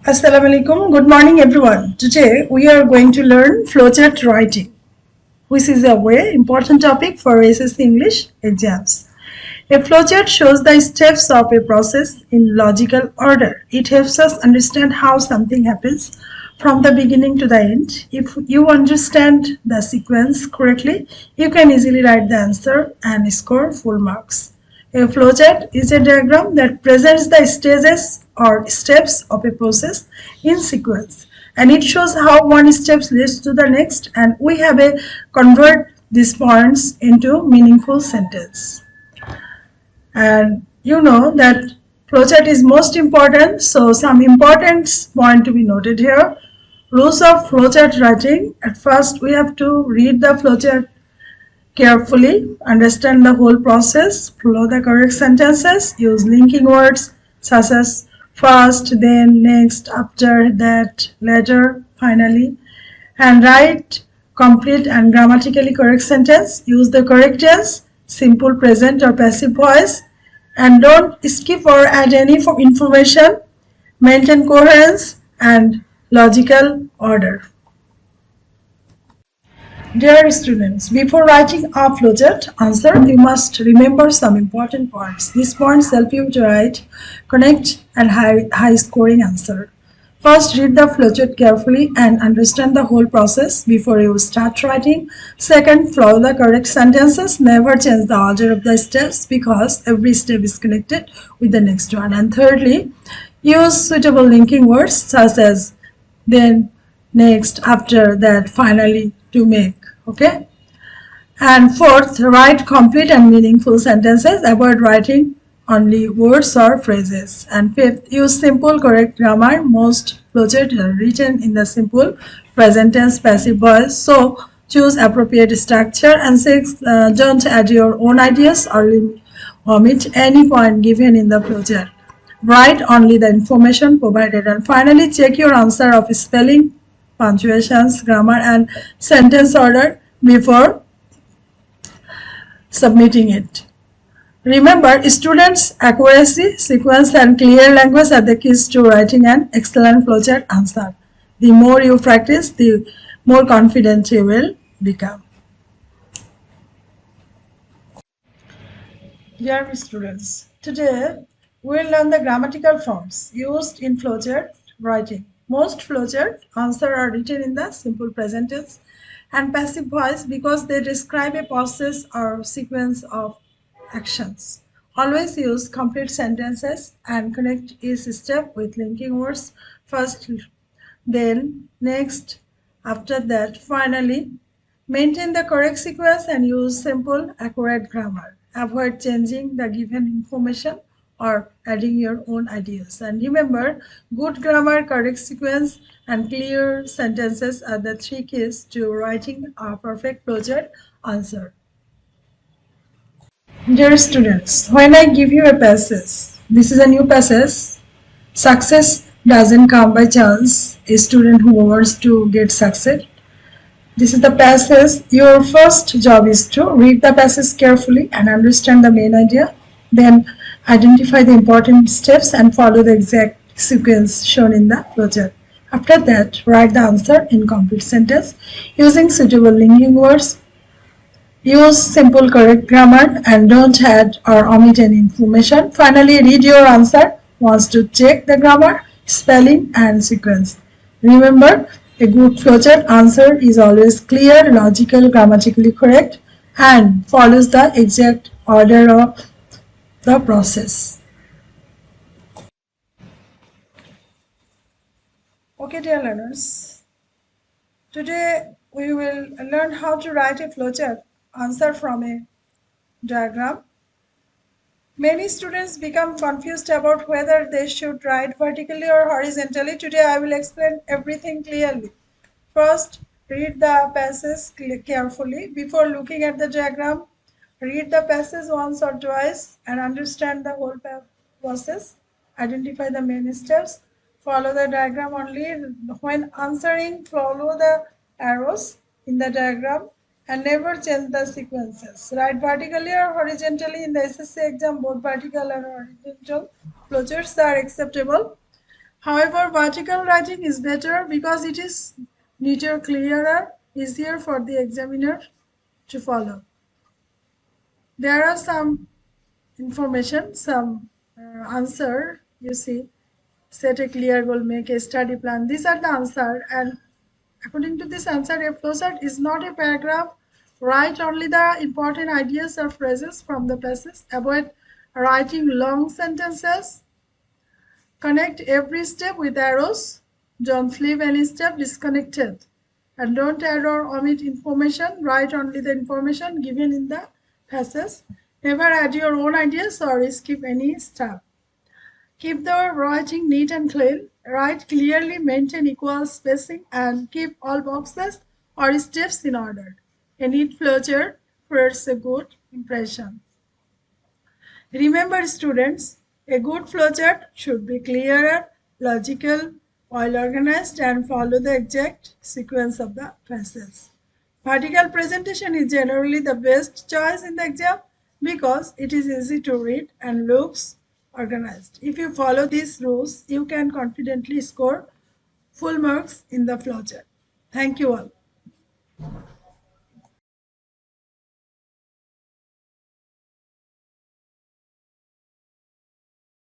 Assalamu alaikum. Good morning, everyone. Today we are going to learn flowchart writing, which is a very important topic for HSC English exams. A flowchart shows the steps of a process in logical order. It helps us understand how something happens from the beginning to the end. If you understand the sequence correctly, you can easily write the answer and score full marks. A flowchart is a diagram that presents the stages or steps of a process in sequence, and it shows how one step leads to the next, and we have a convert these points into meaningful sentence. And you know that flowchart is most important, so some important point to be noted here. Rules of flowchart writing. At first we have to read the flowchart carefully, understand the whole process, follow the correct sentences, use linking words such as first, then, next, after, that, later, finally, and write complete and grammatically correct sentence. Use the correct tense, simple present or passive voice, and don't skip or add any information. Maintain coherence and logical order. Dear students, before writing a flowchart answer, you must remember some important points. These points help you to write, connect, and high scoring answer. First, read the flowchart carefully and understand the whole process before you start writing. Second, follow the correct sentences. Never change the order of the steps because every step is connected with the next one. And thirdly, use suitable linking words such as then, next, after, that, finally to make. Okay. And fourth, write complete and meaningful sentences. Avoid writing only words or phrases. And fifth, use simple correct grammar. Most flowcharts are written in the simple present tense passive voice, so choose appropriate structure. And sixth, don't add your own ideas or omit any point given in the flowchart. Write only the information provided. And finally, check your answer of spelling, punctuations, grammar, and sentence order before submitting it. Remember, students' accuracy, sequence, and clear language are the keys to writing an excellent flowchart answer. The more you practice, the more confident you will become. Dear students, today we will learn the grammatical forms used in flowchart writing. Most flowchart answers are written in the simple present tense and passive voice because they describe a process or sequence of actions. Always use complete sentences and connect each step with linking words. First, then, next, after that, finally. Maintain the correct sequence and use simple, accurate grammar. Avoid changing the given information or adding your own ideas. And remember, good grammar, correct sequence, and clear sentences are the three keys to writing a perfect flowchart answer. Dear students, when I give you a passage, this is a new passage. Success doesn't come by chance. A student who wants to get success. This is the passage. Your first job is to read the passage carefully and understand the main idea. Then identify the important steps and follow the exact sequence shown in the flowchart. After that, write the answer in complete sentence using suitable linking words. Use simple correct grammar and don't add or omit any information. Finally, read your answer once to check the grammar, spelling, and sequence. Remember, a good flowchart answer is always clear, logical, grammatically correct, and follows the exact order of the process. Okay, dear learners, today we will learn how to write a flowchart answer from a diagram. Many students become confused about whether they should write vertically or horizontally. Today I will explain everything clearly. First, read the passage carefully. Before looking at the diagram, read the passage once or twice and understand the whole process. Identify the main steps. Follow the diagram only. When answering, follow the arrows in the diagram and never change the sequences. Write vertically or horizontally in the SSC exam. Both vertical and horizontal flowcharts are acceptable. However, vertical writing is better because it is neater, clearer, easier for the examiner to follow. There are some information, some answer, you see, set a clear goal, make a study plan. These are the answer, and according to this answer, a flowchart is not a paragraph. Write only the important ideas or phrases from the passage. Avoid writing long sentences. Connect every step with arrows. Don't leave any step disconnected. And don't add or omit information. Write only the information given in the passage. Never add your own ideas or skip any step. Keep the writing neat and clean. Write clearly, maintain equal spacing, and keep all boxes or steps in order. A neat flowchart creates a good impression. Remember, students, a good flowchart should be clearer, logical, well organized, and follow the exact sequence of the process. Vertical presentation is generally the best choice in the exam because it is easy to read and looks organized. If you follow these rules, you can confidently score full marks in the flowchart. Thank you all.